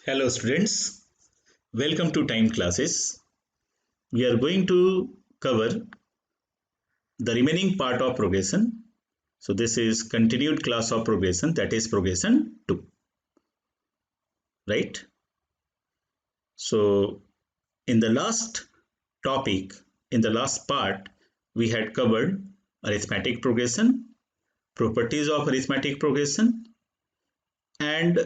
Hello students, welcome to Time Classes. We are going to cover the remaining part of progression. So this is continued class of progression, that is progression 2, right? So in the last topic, in the last part, we had covered arithmetic progression, properties of arithmetic progression, and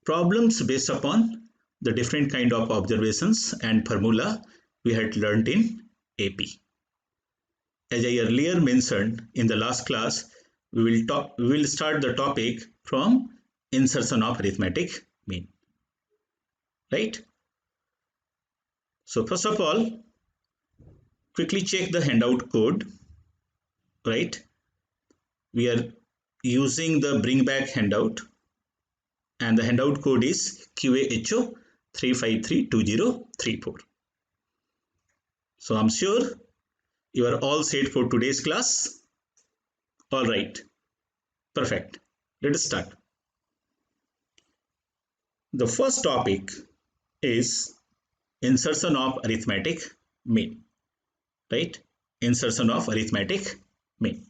problems based upon the different kind of observations and formula we had learned in AP. As I earlier mentioned in the last class, we will start the topic from insertion of arithmetic mean, right? So first of all, quickly check the handout code, right? We are using the bring back handout, and the handout code is QAHO 3532034. So I'm sure you are all set for today's class. All right, perfect. Let us start. The first topic is insertion of arithmetic mean, right? Insertion of arithmetic mean.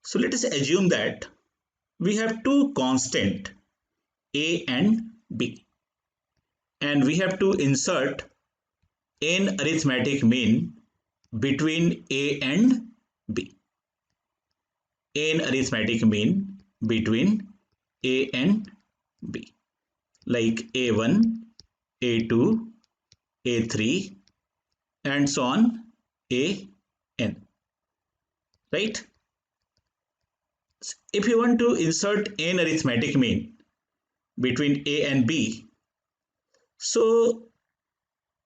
So let us assume that we have two constant a and b, and we have to insert n arithmetic mean between a and b. N arithmetic mean between a and b, like a1, a2, a3, and so on an, right? If you want to insert n arithmetic mean between a and b, so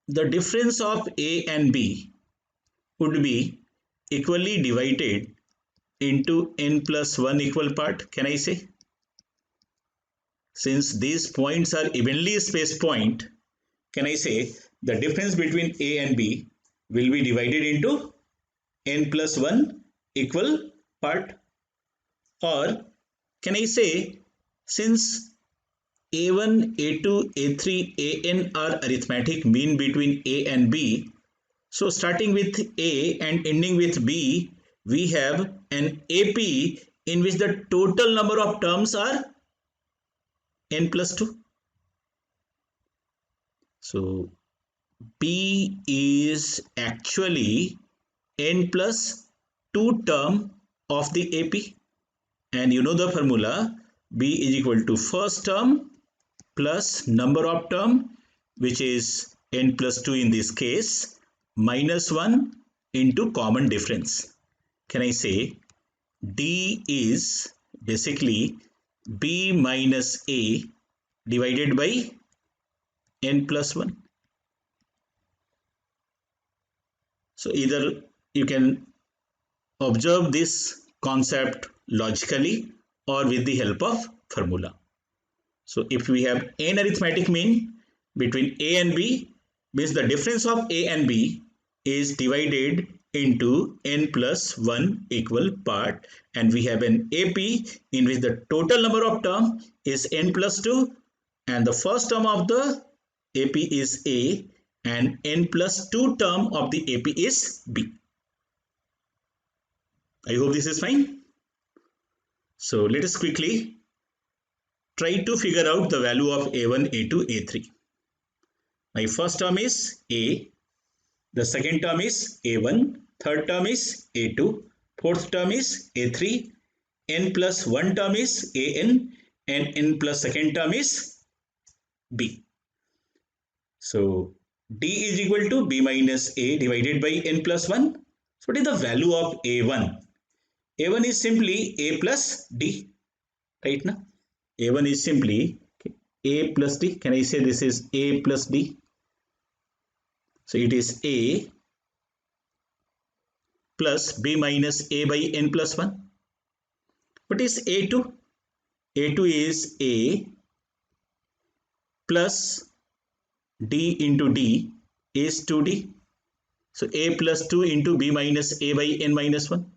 the difference of a and b would be equally divided into n plus 1 equal part, can I say? Since these points are evenly spaced point, can I say the difference between a and b will be divided into n plus 1 equal part? Or can I say, since a1, a2, a3, an are arithmetic mean between a and b, so starting with a and ending with b, we have an AP in which the total number of terms are n plus 2. So b is actually n plus 2 term of the AP, and you know the formula, b is equal to first term plus number of term, which is n plus 2 in this case, minus 1 into common difference. Can I say d is basically b minus a divided by n plus 1. So either you can observe this concept logically or with the help of formula. So if we have n arithmetic mean between a and b, means the difference of a and b is divided into n plus 1 equal part, and we have an AP in which the total number of term is n plus 2, and the first term of the AP is a, and n plus 2 term of the AP is b. I hope this is fine. So let us quickly try to figure out the value of a1, a2, a3. My first term is a, the second term is a1, third term is a2, fourth term is a3, n plus 1 term is an, and n plus second term is b. So d is equal to b minus a divided by n plus 1. So what is the value of a1? a1 is simply a plus d, right now? a1 is simply a plus d. Can I say this is a plus d? So it is a plus b minus a by n plus 1. What is a2? a2 is a plus d into d is 2d. So a plus 2 into b minus a by n minus 1.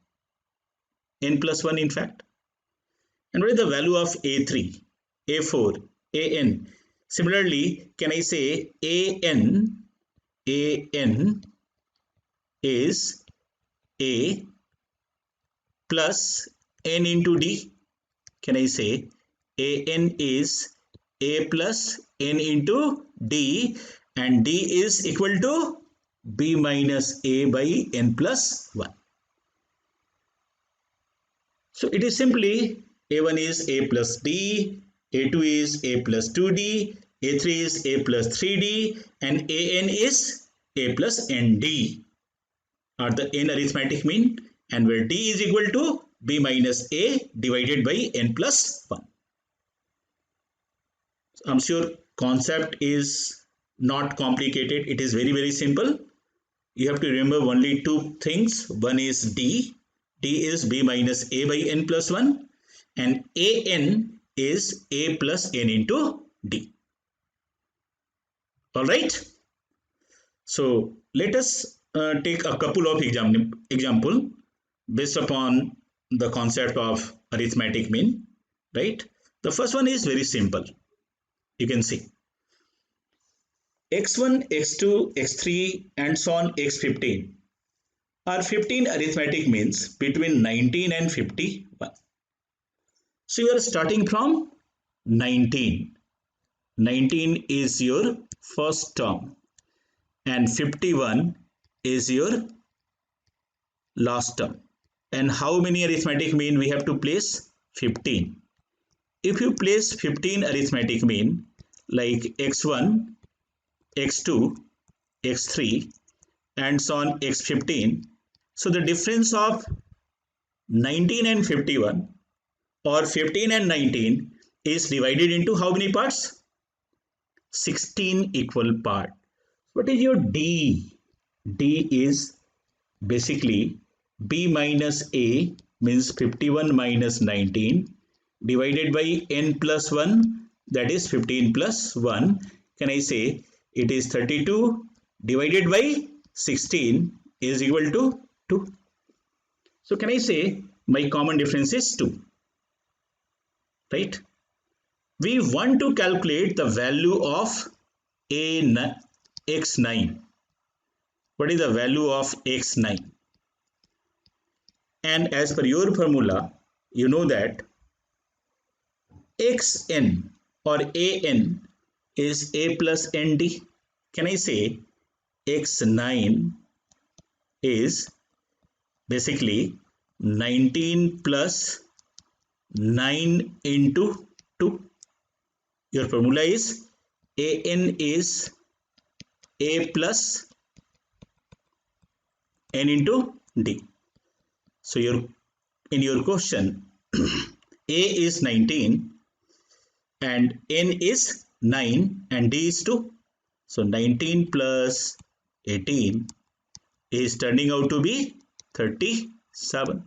n plus 1 in fact. And what is the value of a3, a4, an? Similarly, can I say an is a plus n into d? Can I say an is a plus n into d, and d is equal to b minus a by n plus 1. So it is simply a1 is a plus d, a2 is a plus 2d, a3 is a plus 3d, and an is a plus nd are the n arithmetic mean, and where d is equal to b minus a divided by n plus 1. I'm sure concept is not complicated. It is very simple. You have to remember only two things. One is d is b minus a by n plus 1, and an is a plus n into d. All right. So let us take a couple of example based upon the concept of arithmetic mean, right? The first one is very simple. You can see x1, x2, x3 and so on x15 are 15 arithmetic means between 19 and 51. So you are starting from 19. 19 is your first term and 51 is your last term. And how many arithmetic mean we have to place? 15. If you place 15 arithmetic mean like x1, x2, x3 and so on x15, so the difference of 19 and 51 or 15 and 19 is divided into how many parts? 16 equal part. What is your d? D is basically b minus a, means 51 minus 19 divided by n plus 1, that is 15 plus 1. Can I say it is 32 divided by 16 is equal to 2. So can I say my common difference is 2, right? We want to calculate the value of x9. What is the value of x9? And as per your formula, you know that xn or an is a plus nd. Can I say x9 is basically 19 plus 9 into 2. Your formula is an is a plus n into d. So in your question a is 19 and n is 9 and d is 2. So 19 plus 18 is turning out to be 37.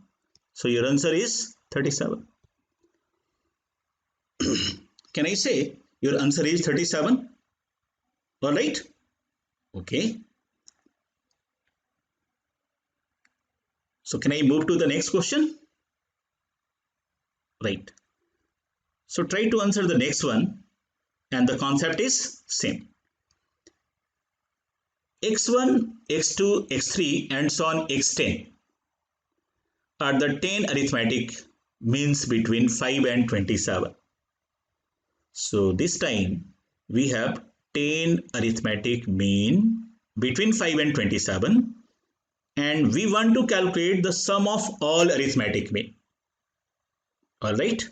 So your answer is 37. Can I say your answer is 37? All right. Okay. So can I move to the next question? Right. So try to answer the next one, and the concept is same. x1, x2, x3 and so on x10 are the 10 arithmetic means between 5 and 27. So this time we have 10 arithmetic mean between 5 and 27, and we want to calculate the sum of all arithmetic mean. All right.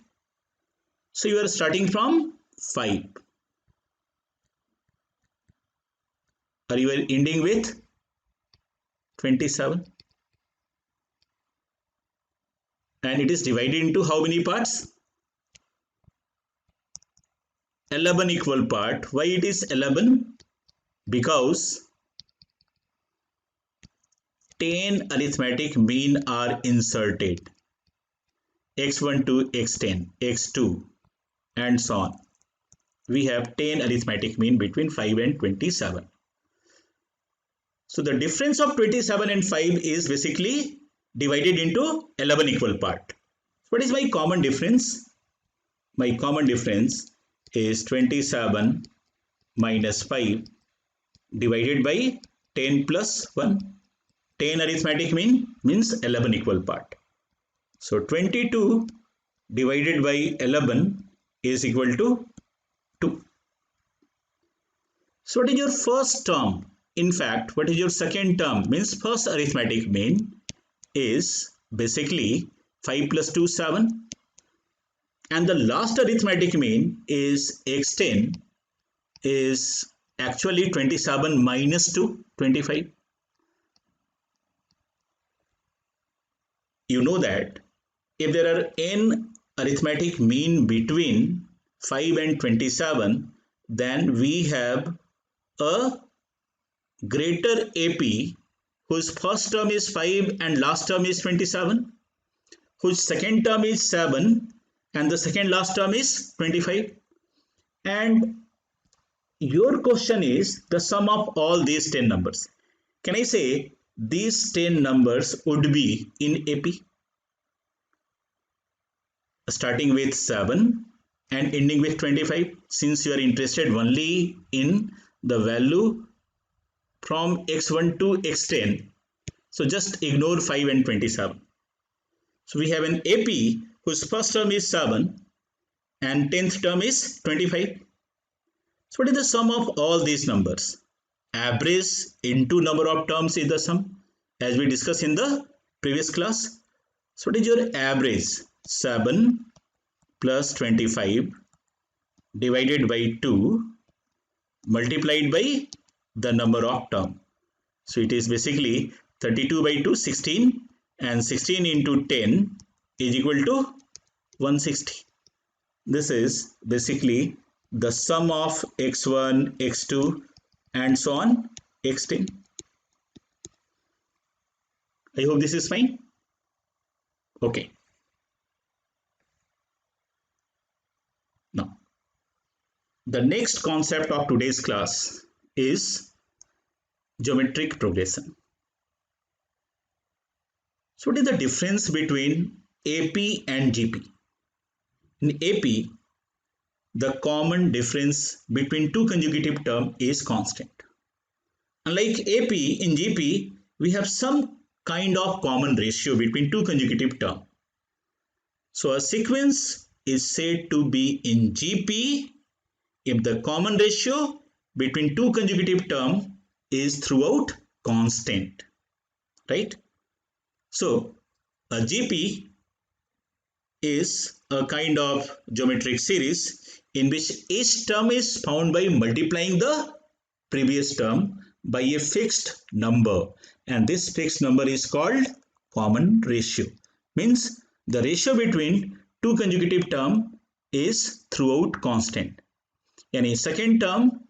So you are starting from 5. Or you are ending with 27. And it is divided into how many parts? 11 equal part. Why it is 11? Because 10 arithmetic mean are inserted. x1 to x10, x2 and so on. We have 10 arithmetic mean between 5 and 27. So the difference of 27 and 5 is basically divided into 11 equal part. What is my common difference? My common difference is 27 minus 5 divided by 10 plus 1. 10 arithmetic mean means 11 equal part. So 22 divided by 11 is equal to 2. So what is your first term? In fact, what is your second term? Means first arithmetic mean is basically 5 plus 2, 7. And the last arithmetic mean is x10 is actually 27 minus 2, 25. You know that if there are n arithmetic mean between 5 and 27, then we have a greater AP whose first term is 5 and last term is 27, whose second term is 7 and the second last term is 25. And your question is the sum of all these 10 numbers. Can I say these 10 numbers would be in AP? Starting with 7 and ending with 25, since you are interested only in the value from x1 to x10, so just ignore 5 and 27. So we have an AP whose first term is 7 and 10th term is 25. So what is the sum of all these numbers? Average into number of terms is the sum, as we discussed in the previous class. So what is your average? 7 plus 25 divided by 2 multiplied by the number of term. So it is basically 32 by 2, 16, and 16 into 10 is equal to 160. This is basically the sum of x1, x2 and so on x10. I hope this is fine. Okay. Now, the next concept of today's class is geometric progression. So what is the difference between AP and GP? In AP, the common difference between two consecutive terms is constant. Unlike AP, in GP, we have some kind of common ratio between two consecutive terms. So a sequence is said to be in GP if the common ratio between two consecutive terms is throughout constant, right? So a GP is a kind of geometric series in which each term is found by multiplying the previous term by a fixed number, and this fixed number is called common ratio. Means the ratio between two consecutive terms is throughout constant. Yani second term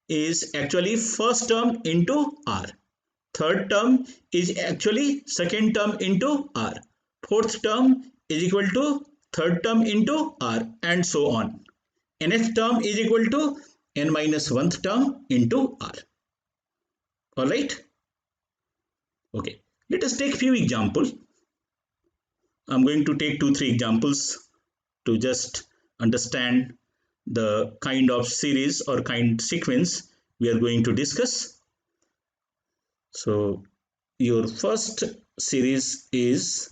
is actually first term into R. Third term is actually second term into R. Fourth term is equal to third term into R, and so on. Nth term is equal to n minus 1th term into R. Alright? Okay. Let us take few examples. I'm going to take 2-3 examples to just understand the kind of series or kind sequence we are going to discuss. So your first series is,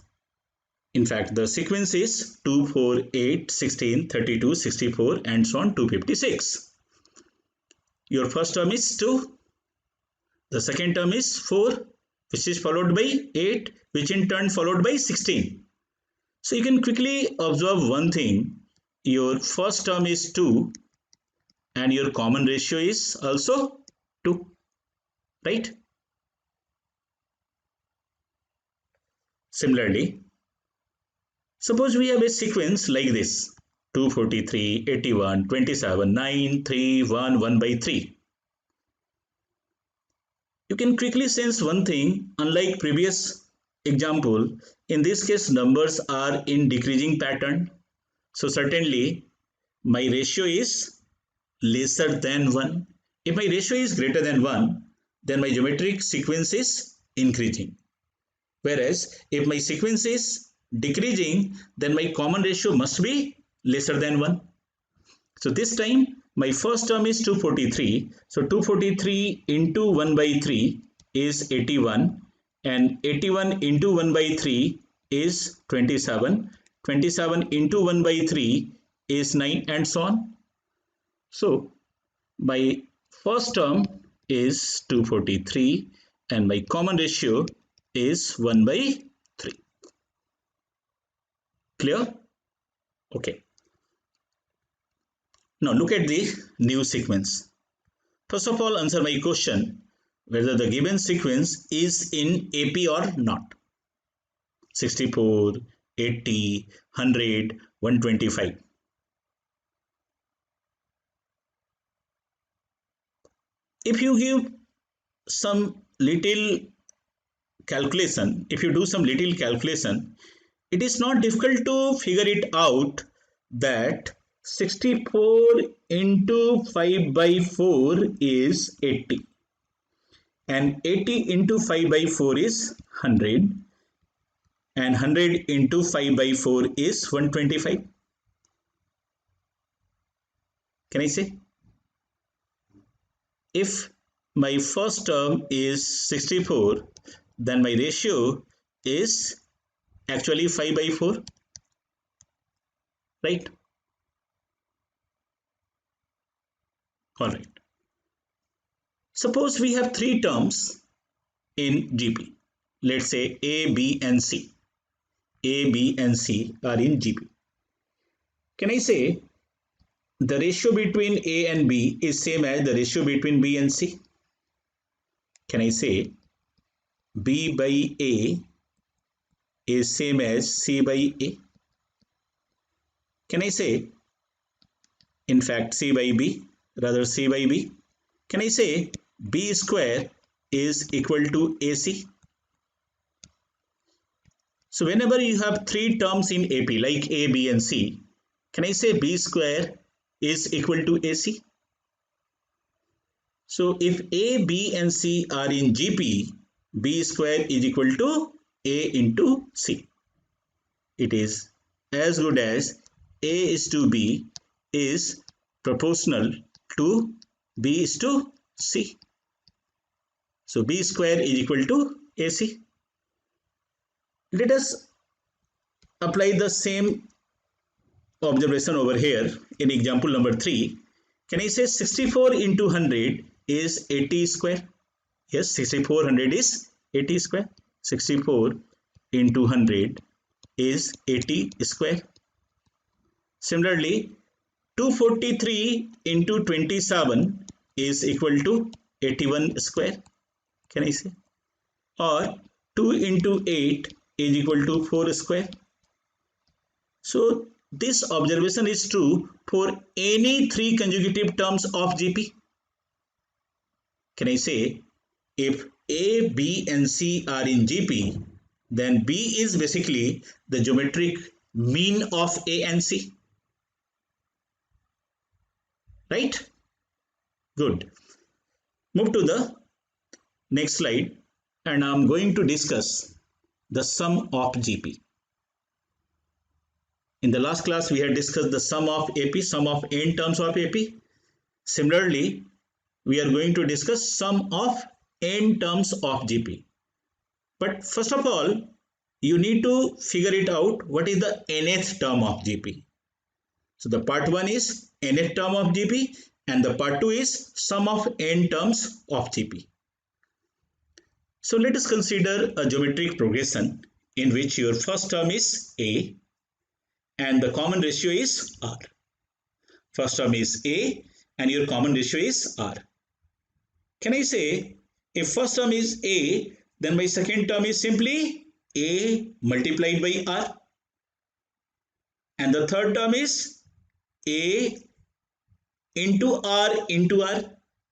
in fact, the sequence is 2, 4, 8, 16, 32, 64 and so on 256. Your first term is 2. The second term is 4, which is followed by 8, which in turn followed by 16. So you can quickly observe one thing. Your first term is 2 and your common ratio is also 2, right? Similarly, suppose we have a sequence like this: 243, 81, 27, 9, 3, 1, 1 by 3. You can quickly sense one thing. Unlike previous example, in this case numbers are in decreasing pattern. So certainly my ratio is lesser than 1. If my ratio is greater than 1, then my geometric sequence is increasing. Whereas if my sequence is decreasing, then my common ratio must be lesser than 1. So this time My first term is 243. So 243 into 1 by 3 is 81, and 81 into 1 by 3 is 27. 27 into 1 by 3 is 9, and so on. So my first term is 243 and my common ratio is 1 by 3. Clear? Okay. Now look at the new sequence. First of all, answer my question whether the given sequence is in AP or not. 64, 80, 100, 125. If you give some little calculation, if you do some little calculation, it is not difficult to figure it out that 64 into 5 by 4 is 80, and 80 into 5 by 4 is 100, and 100 into 5 by 4 is 125. Can I say? If my first term is 64, then my ratio is actually 5 by 4, right? All right. Suppose we have three terms in GP. Let's say A, B, and C. A, B, and C are in GP. Can I say the ratio between A and B is same as the ratio between B and C? Can I say B by A is same as C by A? Can I say, in fact, C by B, rather C by B? Can I say B square is equal to AC? So whenever you have three terms in AP like A, B, and C, can I say B square is equal to AC? So if A, B, and C are in GP, B square is equal to A into C. It is as good as A is to B is proportional to B is to C. So B square is equal to AC. Let us apply the same observation over here in example number 3. Can I say 64 into 100 is 80 square? Yes, 6400 is 80 square. 64 into 100 is 80 square. Similarly, 243 into 27 is equal to 81 square. Can I say? Or 2 into 8 is equal to 4 square. So this observation is true for any three consecutive terms of GP. Can I say if A, B, and C are in GP, then B is basically the geometric mean of A and C. Right? Good. Move to the next slide, and I'm going to discuss the sum of GP. In the last class, we had discussed the sum of AP, sum of n terms of AP. Similarly, we are going to discuss sum of n terms of GP. But first of all, you need to figure it out what is the nth term of GP. So the part 1 is nth term of GP, and the part 2 is sum of n terms of GP. So let us consider a geometric progression in which your first term is A and the common ratio is R. First term is A and your common ratio is R. Can I say if first term is A, then my second term is simply A multiplied by R, and the third term is A into R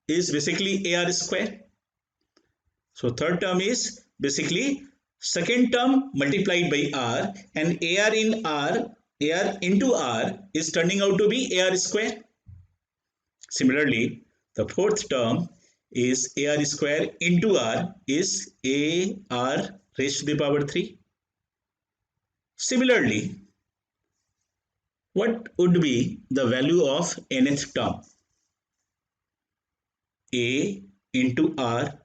is basically AR square. So third term is basically second term multiplied by R, and AR in R, AR into R is turning out to be AR square. Similarly, the fourth term is AR square into R is AR raised to the power 3. Similarly, what would be the value of nth term? a into r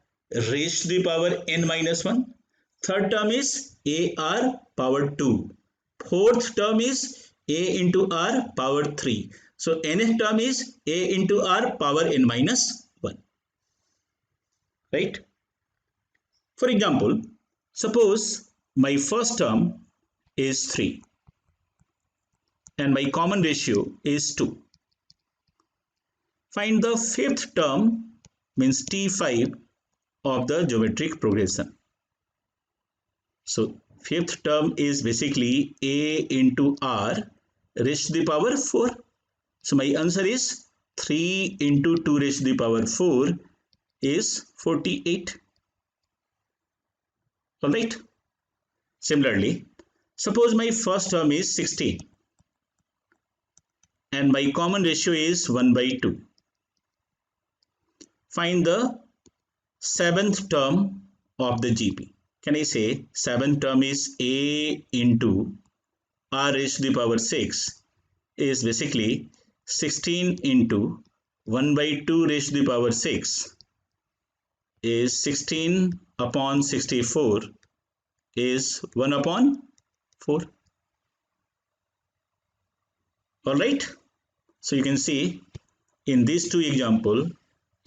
raised to the power n minus 1. Third term is ar power 2. Fourth term is a into r power 3. So nth term is a into r power n minus 1. Right? For example, suppose my first term is 3 and my common ratio is 2. Find the fifth term, means T5 of the geometric progression. So fifth term is basically a into r raised to the power 4. So my answer is 3 into 2 raised to the power 4 is 48. Alright. Similarly, suppose my first term is 16 and my common ratio is 1 by 2. Find the seventh term of the GP. Can I say seventh term is a into r raised to the power 6 is basically 16 into 1 by 2 raised to the power 6 is 16 upon 64 is 1 upon 4. Alright. So you can see in these two examples,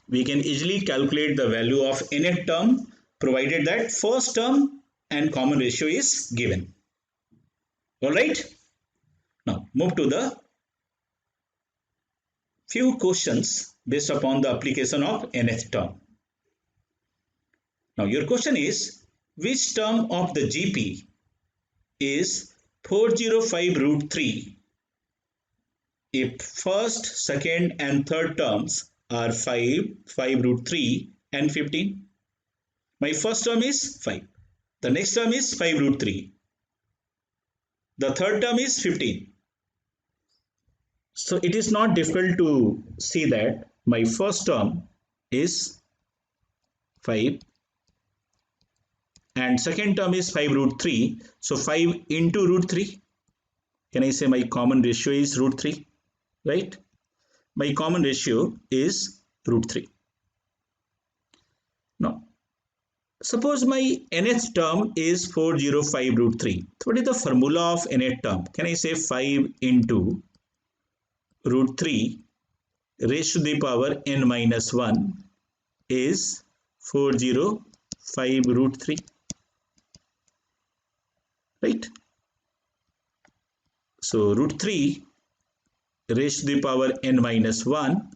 we can easily calculate the value of nth term provided that first term and common ratio is given. Alright. Now move to the few questions based upon the application of nth term. Now your question is, which term of the GP is 405 root 3 if first, second and third terms are 5, 5 root 3 and 15. My first term is 5. The next term is 5 root 3. The third term is 15. So it is not difficult to see that my first term is 5 and second term is 5 root 3. So 5 into root 3. Can I say my common ratio is root 3? Right? My common ratio is root 3. Now, suppose my nth term is 405 root 3. So what is the formula of nth term? Can I say 5 into root 3 raised to the power n minus 1 is 405 root 3. Right? So root 3 raised to the power n minus 1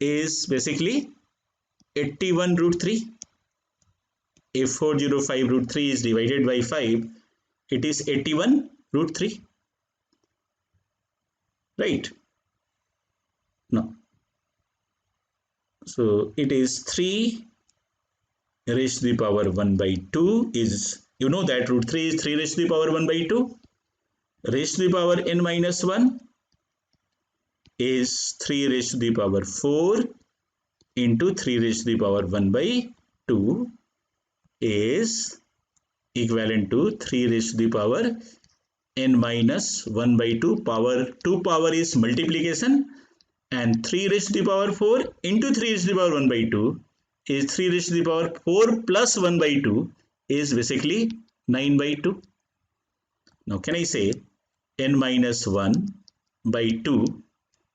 is basically 81 root 3. If 405 root 3 is divided by 5, it is 81 root 3. Right? No. So it is 3 raised to the power 1 by 2 is, you know that root 3 is 3 raised to the power 1 by 2. Raised to the power n minus 1 is 3 raised to the power 4 into 3 raised to the power 1 by 2 is equivalent to 3 raised to the power n minus 1 by 2. Power 2 power is multiplication and 3 raised to the power 4 into 3 raised to the power 1 by 2 is 3 raised to the power 4 plus 1 by 2 is basically 9 by 2. Now can I say n minus 1 by 2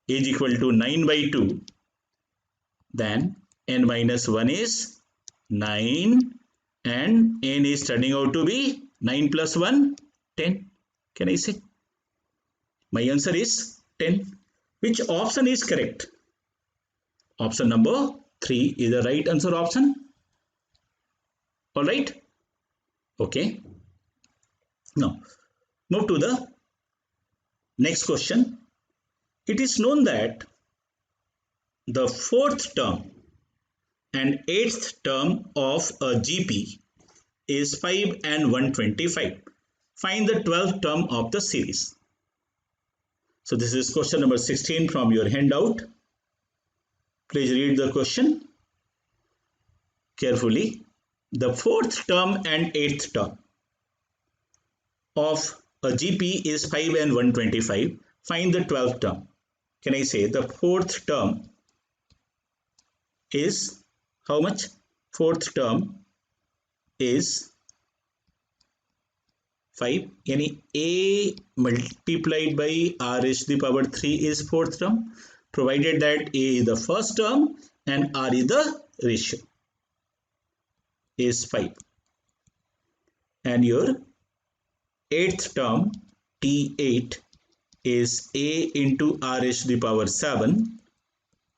is equal to 9 by 2, then n minus 1 is 9 and n is turning out to be 9 plus 1, 10. Can I say? My answer is 10. Which option is correct? Option number 3 is the right answer option. Alright? Okay. Now, move to the next question. It is known that the fourth term and eighth term of a GP is 5 and 125. Find the 12th term of the series. So this is question number 16 from your handout. Please read the question carefully. The fourth term and eighth term of a GP is 5 and 125. Find the 12th term. Can I say the fourth term is how much? Fourth term is 5, यानी a multiplied by r raised to the power 3 is fourth term, provided that a is the first term and r is the ratio, is 5. And your eighth term t8 is a into r raised to the power 7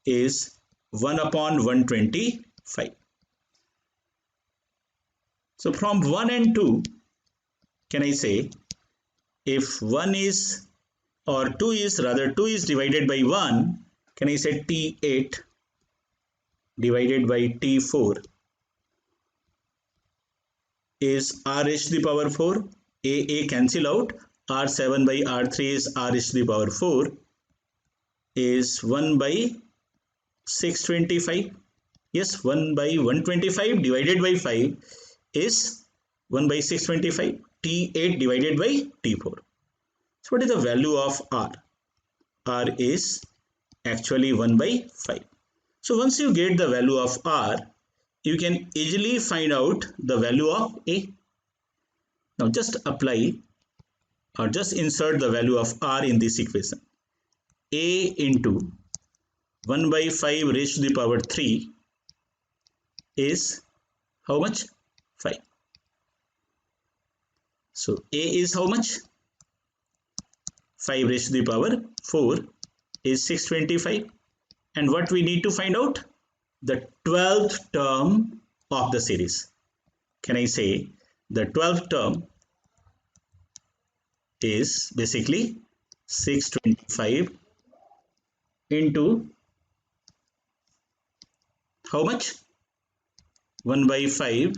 is 1 upon 125. So from 1 and 2, can I say if 1 is or 2 is divided by 1, can I say t8 divided by t4 is r raised to the power 4, a cancel out, r7 by r3 is r raised to the power 4 is 1 by 625. Yes, 1 by 125 divided by 5 is 1 by 625. T8 divided by T4. So what is the value of R? R is actually 1 by 5. So once you get the value of R, you can easily find out the value of A. Now just apply or just insert the value of R in this equation. A into 1 by 5 raised to the power 3 is how much? 5. So A is how much? 5 raised to the power 4 is 625. And what we need to find out? The 12th term of the series. Can I say the 12th term is basically 625 into how much? 1 by 5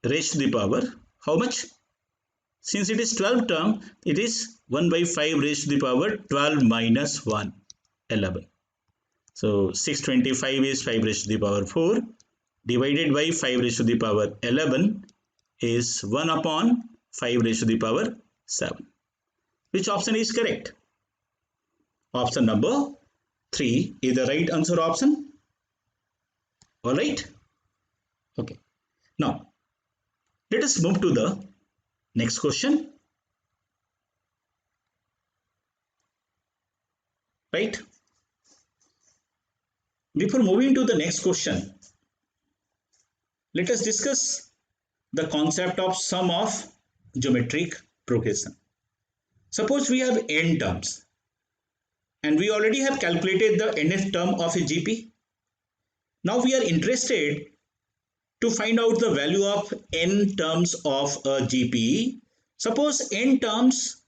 raised to the power how much? Since it is 12th term, it is 1 by 5 raised to the power 12 minus 1, 11. So 625 is 5 raised to the power 4 divided by 5 raised to the power 11 is 1 upon 5 raised to the power 7. Which option is correct? Option number 3 is the right answer option. Alright? Okay. Now, let us move to the next question. Right? Before moving to the next question, let us discuss the concept of sum of geometric progression. Suppose we have n terms and we already have calculated the nth term of a GP. Now we are interested to find out the value of n terms of a GP. Suppose n terms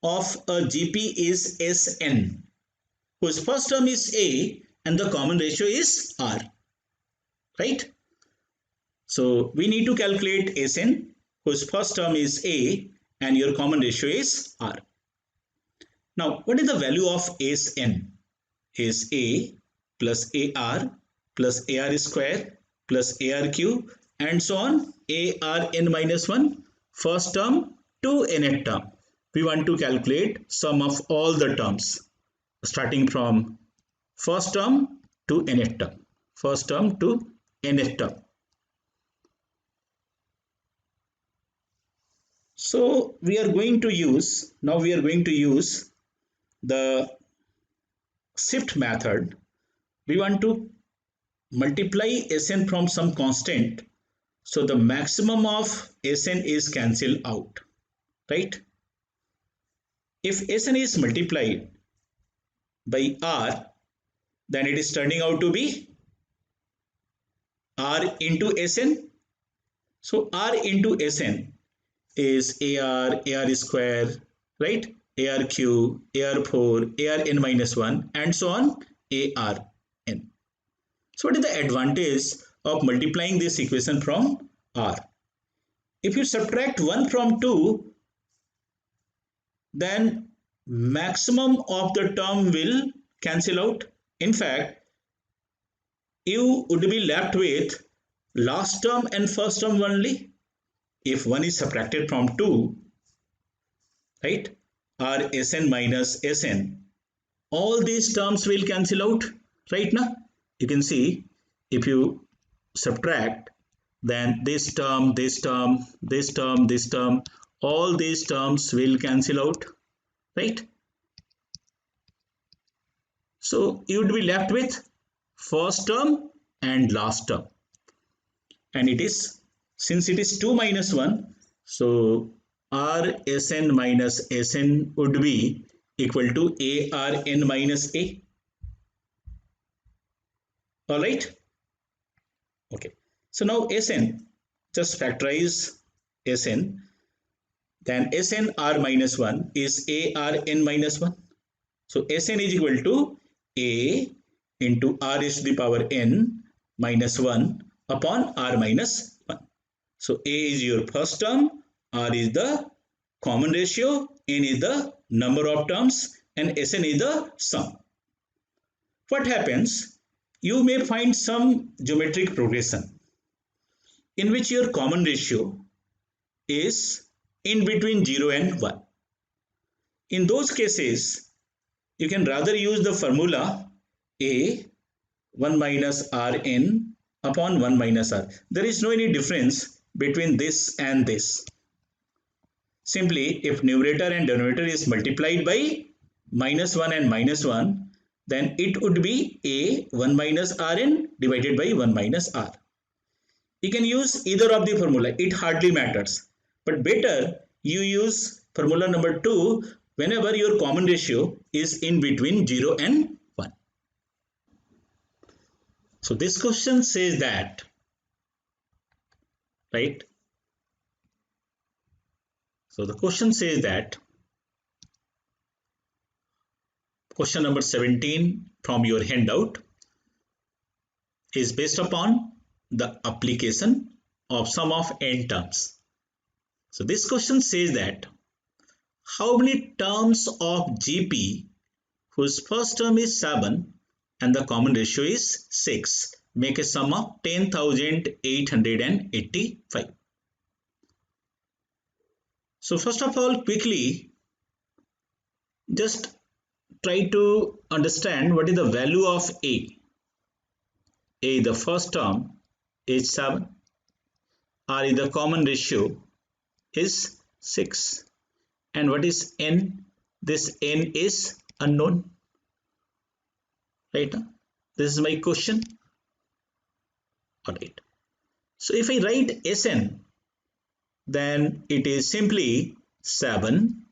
of a GP is Sn, whose first term is A and the common ratio is R, right? So we need to calculate Sn, whose first term is A and your common ratio is R. Now what is the value of Sn? Is A plus AR plus AR square plus AR cube and so on, ARn minus 1, first term to nth term. We want to calculate sum of all the terms starting from first term to nth term. First term to nth term. So we are going to use the shift method. We want to multiply Sn from some constant, so the maximum of Sn is cancelled out, right? If Sn is multiplied by R, then it is turning out to be R into Sn. So R into Sn is AR square, right? AR cube, AR4, ARn minus 1 and so on, ARn. So what is the advantage of multiplying this equation from R? If you subtract 1 from 2, then maximum of the term will cancel out. In fact, you would be left with last term and first term only. If 1 is subtracted from 2, right? R Sn minus Sn, all these terms will cancel out, right now? You can see if you subtract, then this term, this term, this term, this term, all these terms will cancel out, right? So you would be left with first term and last term, and it is, since it is 2 minus 1, so Rsn minus Sn would be equal to Arn minus A. All right. Okay. So now Sn, just factorize Sn. Then Sn r minus 1 is Arn minus 1. So Sn is equal to A into r is to the power n minus 1 upon r minus 1. So A is your first term, r is the common ratio, n is the number of terms, and Sn is the sum. What happens? You may find some geometric progression in which your common ratio is in between 0 and 1. In those cases, you can rather use the formula A 1 minus Rn upon 1 minus R. There is no any difference between this and this. Simply, if numerator and denominator is multiplied by minus 1 and minus 1, then it would be A 1 minus Rn divided by 1 minus R. You can use either of the formula, it hardly matters. But better you use formula number 2 whenever your common ratio is in between 0 and 1. So this question says that, right? So the question says that, question number 17 from your handout is based upon the application of sum of n terms. So this question says that how many terms of GP whose first term is 7 and the common ratio is 6 make a sum of 10,885. So first of all, quickly just try to understand what is the value of A. A, the first term, is 7. R is the common ratio is 6. And what is N? This N is unknown. Right? This is my question. Alright. So if I write Sn, then it is simply 7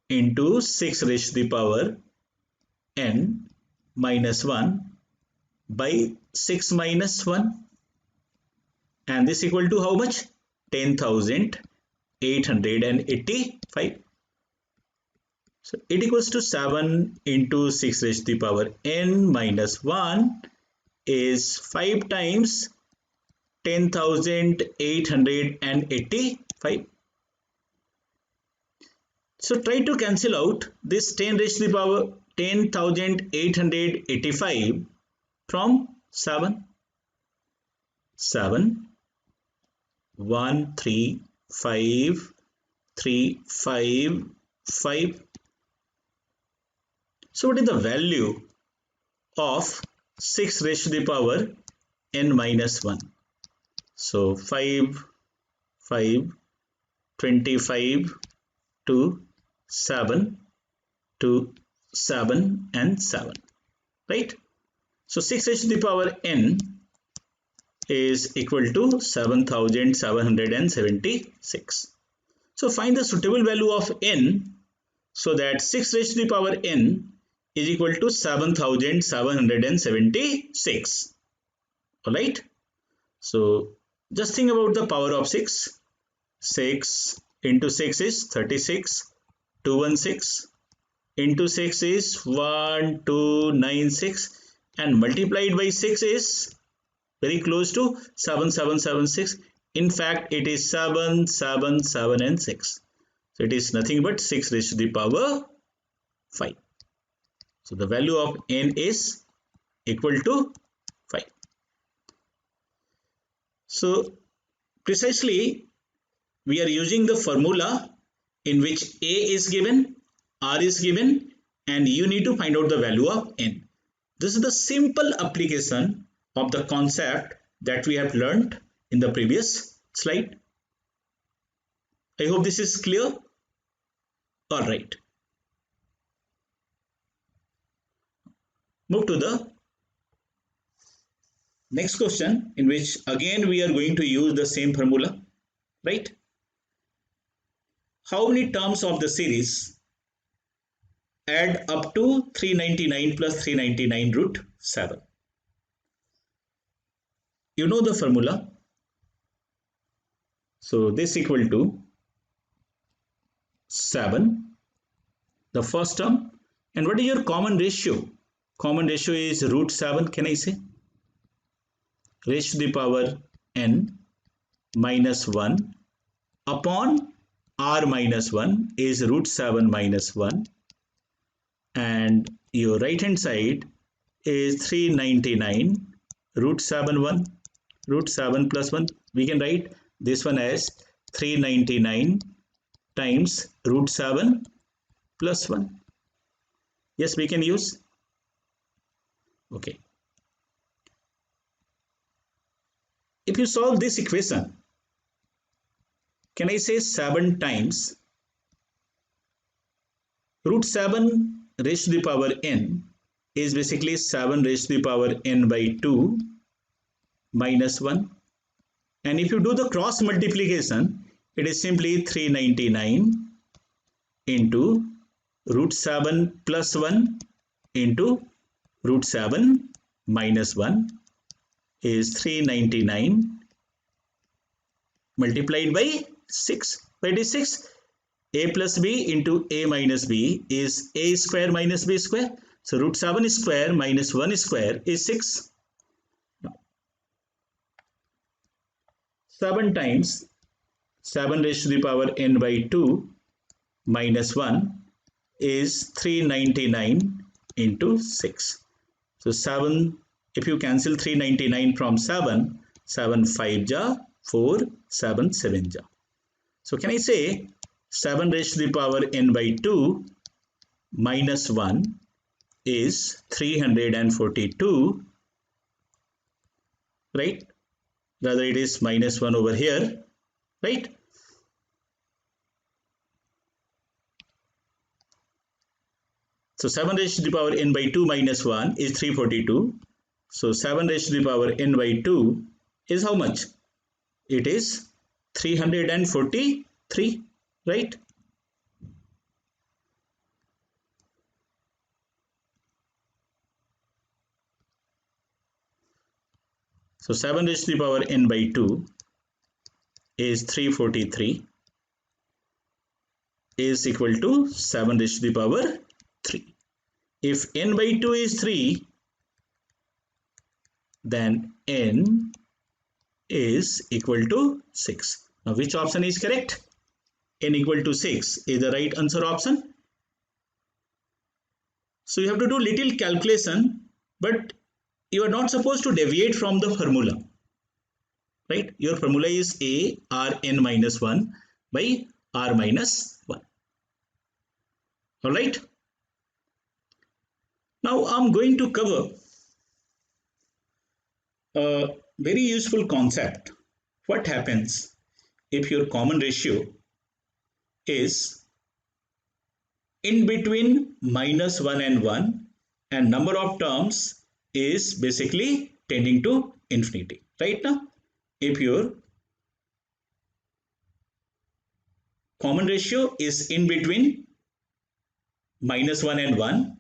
into 6 raised to the power n minus 1 by 6 minus 1, and this equal to how much? 10,885. So it equals to 7 into 6 raised to the power n minus 1 is 5 times 10,885. So try to cancel out this 10 raised to the power 10,885 from 7. 7, 1, 3, 5, 3, 5, 5. So what is the value of 6 raised to the power n minus 1? So 5, 5, 25 to 7 to 7 and 7, right? So 6 raised to the power n is equal to 7,776. So find the suitable value of n so that 6 raised to the power n is equal to 7,776. Alright. So just think about the power of 6. 6 into 6 is 36. 216 into 6 is 1296, and multiplied by 6 is very close to 7776. In fact, it is 7, 7, 7 and 6. So it is nothing but 6 raised to the power 5. So the value of n is equal to 5. So precisely we are using the formula in which A is given, R is given, and you need to find out the value of n. This is the simple application of the concept that we have learned in the previous slide. I hope this is clear. All right. Move to the next question, in which again we are going to use the same formula, right? How many terms of the series add up to 399 plus 399 root 7? You know the formula. So this equal to 7, the first term. And what is your common ratio? Common ratio is root 7, can I say? Raised to the power n minus 1 upon r minus 1 is root 7 minus 1. And your right hand side is 399 root 7 1, root 7 plus 1. We can write this one as 399 times root 7 plus 1. Yes, we can use. Okay. If you solve this equation, can I say 7 times root 7 raised to the power n is basically 7 raised to the power n by 2 minus 1. And if you do the cross multiplication, it is simply 399 into root 7 plus 1 into root 7 minus 1 is 399 multiplied by 6. What is 6? A plus b into a minus b is a square minus b square. So root 7 square minus 1 square is 6. Now, 7 times 7 raised to the power n by 2 minus 1 is 399 into 6. So 7, if you cancel 399 from 7, 7 5 ja, 4, 7 7 ja. So can I say 7 raised to the power n by 2 minus 1 is 342, right? Rather it is minus 1 over here, right? So 7 raised to the power n by 2 minus 1 is 342. So 7 raised to the power n by 2 is how much? It is 343, right? So 7 raised to the power n by 2 is 343 is equal to 7 raised to the power 3. If n by 2 is 3, then n is equal to 6. Now which option is correct? N equal to 6 is the right answer option. So you have to do little calculation, but you are not supposed to deviate from the formula, right? Your formula is a r n minus 1 by r minus 1. All right. Now I'm going to cover a very useful concept. What happens if your common ratio is in between minus 1 and 1 and number of terms is basically tending to infinity. Right now, if your common ratio is in between minus 1 and 1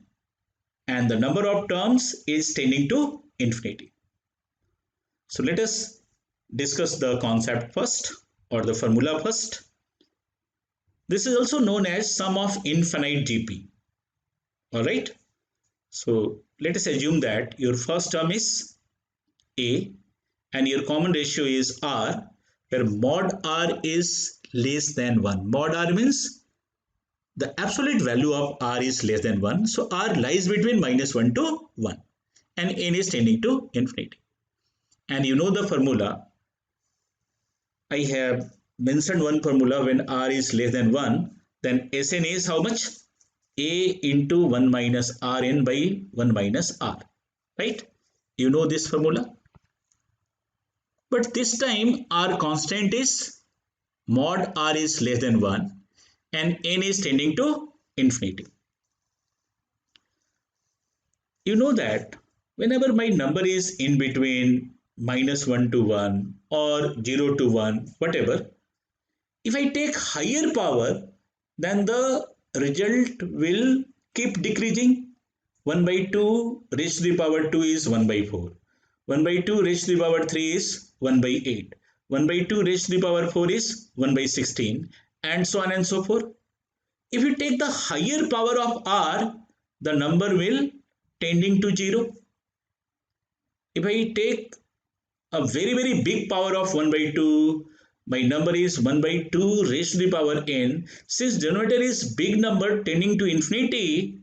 and the number of terms is tending to infinity. So let us discuss the concept first, or the formula first. This is also known as sum of infinite GP. All right. So let us assume that your first term is A and your common ratio is R, where mod R is less than 1. Mod R means the absolute value of R is less than 1. So R lies between minus 1 to 1 and n is tending to infinity. And you know the formula. I have mentioned one formula. When R is less than 1, then Sn is how much? A into 1 minus Rn by 1 minus R, right? You know this formula. But this time our constant is mod r is less than 1 and n is tending to infinity. You know that whenever my number is in between -1 to 1 or 0 to 1, whatever, if I take higher power, then the result will keep decreasing. 1 by 2 raised to the power 2 is 1 by 4. 1 by 2 raised to the power 3 is 1 by 8. 1 by 2 raised to the power 4 is 1 by 16, and so on and so forth. If you take the higher power of r, the number will tending to 0. If I take a very big power of 1 by 2, my number is 1 by 2 raised to the power n. Since denominator is big number tending to infinity,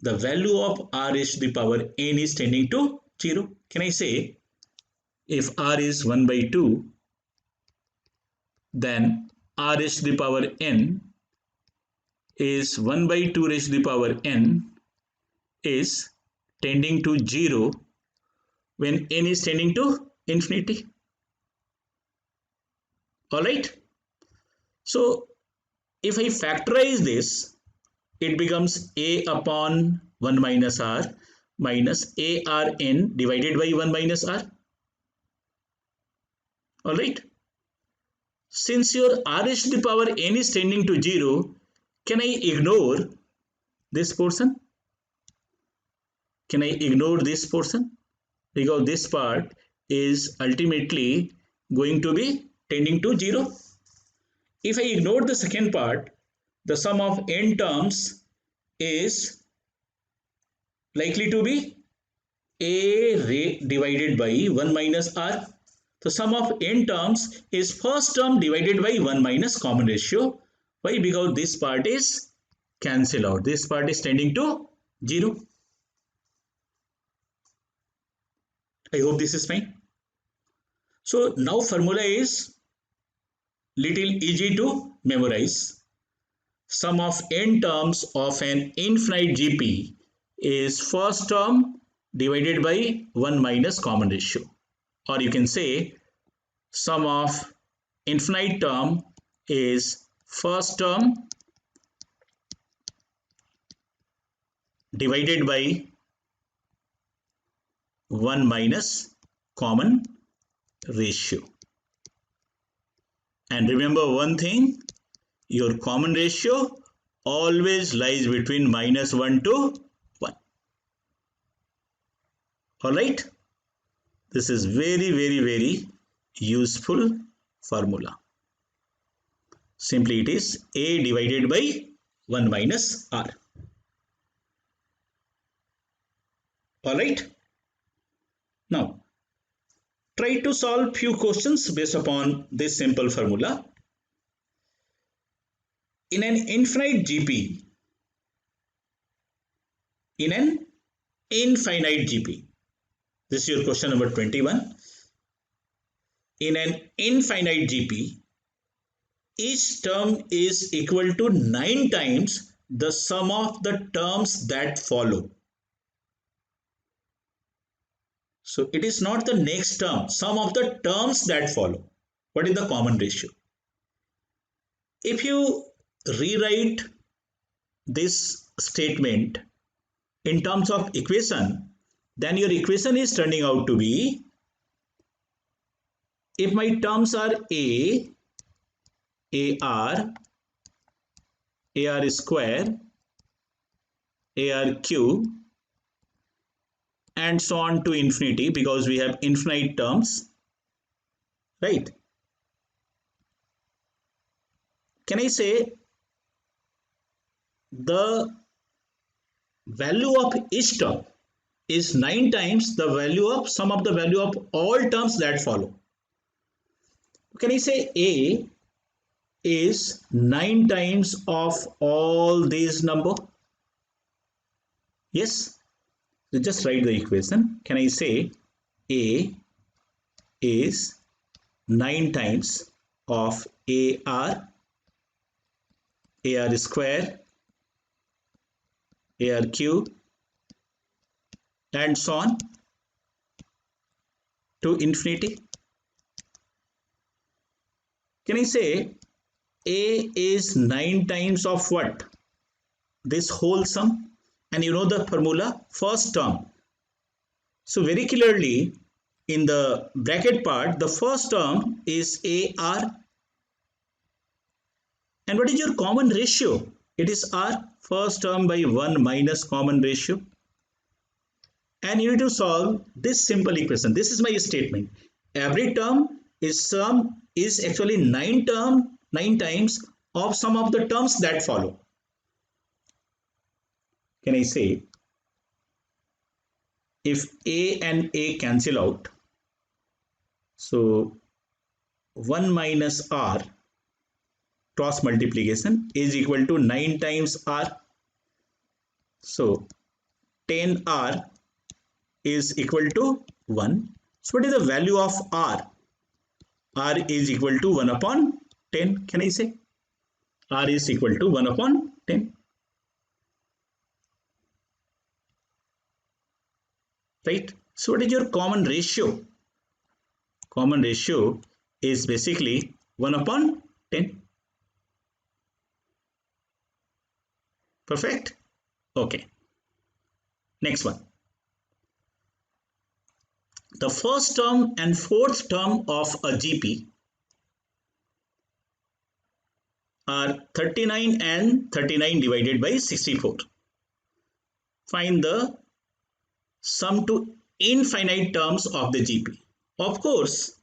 the value of r raised to the power n is tending to 0. Can I say if r is 1 by 2, then r raised to the power n is 1 by 2 raised to the power n is tending to 0 when n is tending to infinity. Alright. So if I factorize this, it becomes a upon 1 minus r minus a r n divided by 1 minus r. Alright. Since your r raised to the power n is tending to 0, can I ignore this portion? Can I ignore this portion? Because this part is ultimately going to be tending to 0. If I ignore the second part, the sum of n terms is likely to be a divided by 1 minus r. The sum of n terms is first term divided by 1 minus common ratio. Why? Because this part is cancel out. This part is tending to 0. I hope this is fine. So now formula is little easy to memorize. Sum of n terms of an infinite GP is first term divided by 1 minus common ratio. Or you can say sum of infinite term is first term divided by 1 minus common ratio. And remember one thing, your common ratio always lies between -1 to 1. Alright, this is very useful formula. Simply it is a divided by 1 minus r. Alright, now try to solve few questions based upon this simple formula. In an infinite GP, this is your question number 21. In an infinite GP, each term is equal to 9 times the sum of the terms that follow. So it is not the next term, sum of the terms that follow. What is the common ratio? If you rewrite this statement in terms of equation, then your equation is turning out to be, if my terms are AR square, AR cube, and so on to infinity, because we have infinite terms, right? Can I say the value of each term is 9 times the value of sum of the value of all terms that follow? Can I say A is 9 times of all these number? Yes. So just write the equation. Can I say A is 9 times of AR square, AR cube, and so on? to infinity. Can I say A is 9 times of what? This whole sum. And you know the formula, first term. So very clearly in the bracket part, the first term is AR. And what is your common ratio? It is R, first term by 1 minus common ratio. And you need to solve this simple equation. This is my statement. Every term is actually 9 times of sum of the terms that follow. Can I say if A and A cancel out, so 1 minus R cross multiplication is equal to 9 times R. So 10R is equal to 1. So what is the value of R? R is equal to 1 upon 10. Can I say? R is equal to 1 upon 10. Right? So what is your common ratio? Common ratio is basically 1 upon 10. Perfect? Okay. Next one. The first term and fourth term of a GP are 39 and 39 divided by 64. Find the sum to infinite terms of the GP. Of course,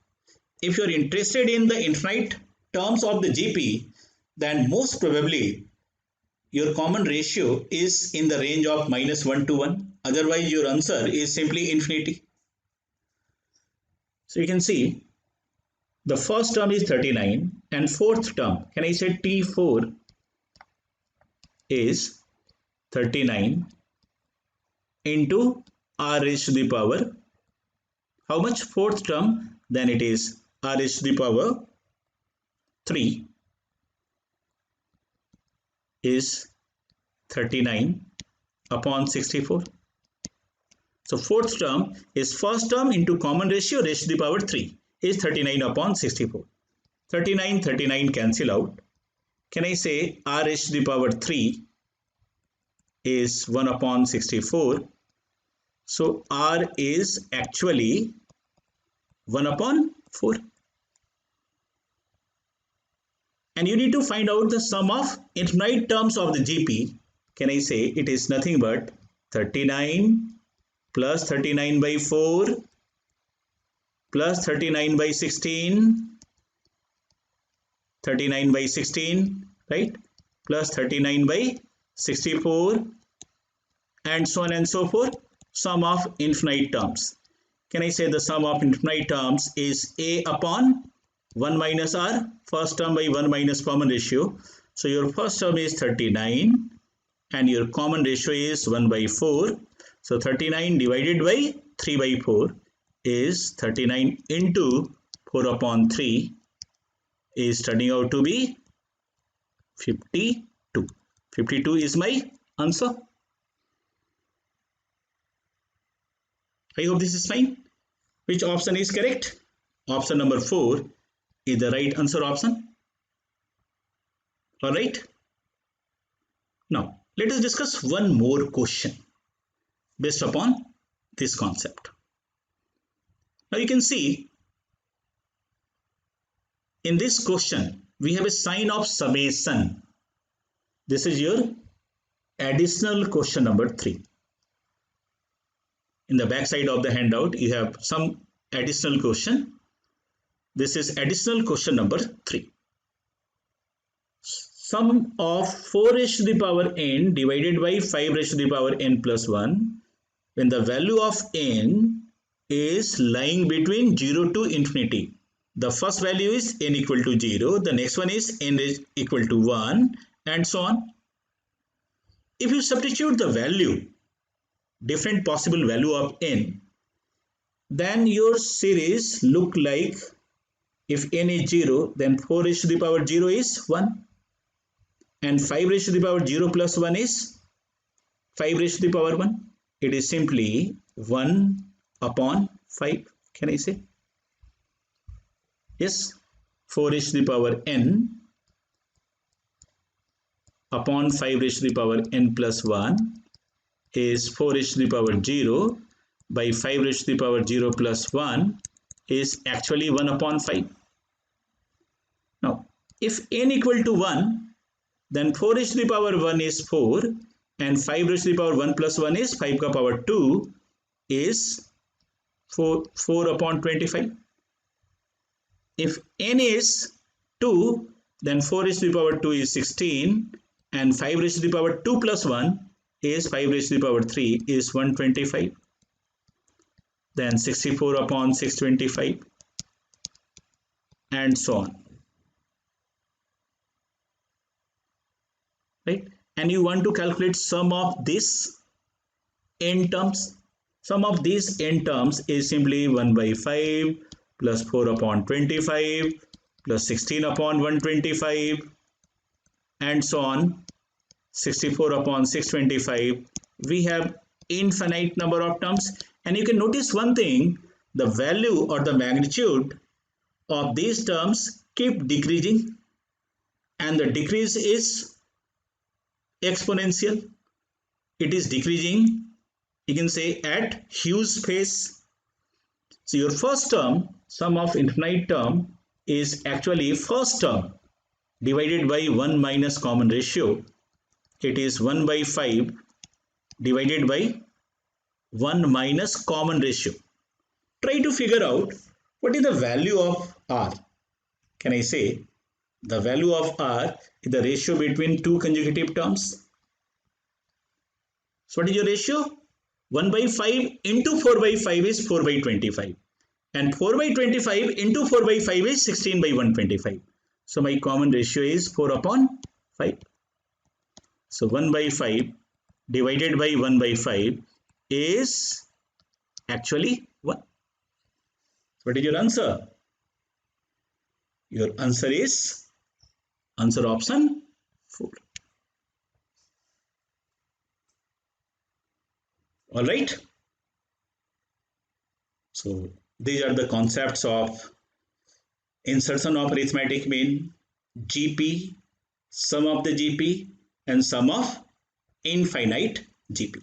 if you are interested in the infinite terms of the GP, then most probably your common ratio is in the range of -1 to 1. Otherwise, your answer is simply infinity. So you can see the first term is 39 and fourth term, can I say T4 is 39 into R raised to the power, how much? Fourth term, then it is R raised to the power 3 is 39 upon 64. So fourth term is first term into common ratio raised to the power 3 is 39 upon 64. 39 cancel out. Can I say R raised to the power 3 is 1 upon 64. So R is actually 1 upon 4. And you need to find out the sum of infinite terms of the GP. Can I say it is nothing but 39 plus 39 by 4 plus 39 by 16, 39 by 16, right? Plus 39 by 64 and so on and so forth. Sum of infinite terms. Can I say the sum of infinite terms is A upon 1 minus R, first term by 1 minus common ratio. So your first term is 39 and your common ratio is 1 by 4. So 39 divided by 3 by 4 is 39 into 4 upon 3 is turning out to be 52. 52 is my answer. I hope this is fine. Which option is correct? Option number 4 is the right answer option. Alright. Now, let us discuss one more question based upon this concept. Now you can see in this question, we have a sign of summation. This is your additional question number 3. In the back side of the handout, you have some additional question. This is additional question number 3. Sum of 4 raised to the power n divided by 5 raised to the power n plus 1 when the value of n is lying between 0 to infinity. The first value is n equal to 0, the next one is n is equal to 1 and so on. If you substitute the value, different possible value of n, then your series look like if n is 0, then 4 raised to the power 0 is 1 and 5 raised to the power 0 plus 1 is 5 raised to the power 1. It is simply 1 upon 5. Can I say? Yes, 4 raised to the power n upon 5 raised to the power n plus 1 is 4 raised to the power 0 by 5 raised to the power 0 plus 1 is actually 1 upon 5. Now, if n equal to 1, then 4 raised to the power 1 is 4 and 5 raised to the power 1 plus 1 is 5 ka power 2 is 4 upon 25. If n is 2, then 4 raised to the power 2 is 16 and 5 raised to the power 2 plus 1 is 5 raised to the power 3 is 125. Then 64 upon 625 and so on. Right? And you want to calculate sum of this n terms. Sum of these n terms is simply 1 by 5 plus 4 upon 25 plus 16 upon 125 and so on. 64 upon 625. We have infinite number of terms, and you can notice one thing: the value or the magnitude of these terms keep decreasing, and the decrease is exponential. It is decreasing, you can say, at huge pace. So your first term, sum of infinite term, is actually first term divided by 1 minus common ratio. It is 1 by 5 divided by 1 minus common ratio. Try to figure out what is the value of r. Can I say the value of r is the ratio between two consecutive terms? So what is your ratio? 1 by 5 into 4 by 5 is 4 by 25. And 4 by 25 into 4 by 5 is 16 by 125. So my common ratio is 4 upon 5. So 1 by 5 divided by 1 by 5 is actually 1. What is your answer? Your answer is answer option 4. All right. So these are the concepts of insertion of arithmetic mean, GP, sum of the GP, and sum of infinite GP.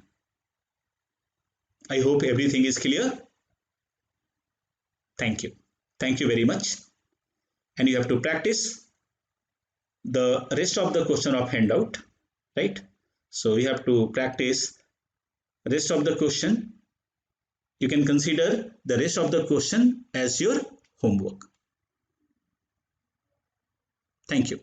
I hope everything is clear. Thank you. Thank you very much. And you have to practice the rest of the question of handout, right? So you have to practice rest of the question. You can consider the rest of the question as your homework. Thank you.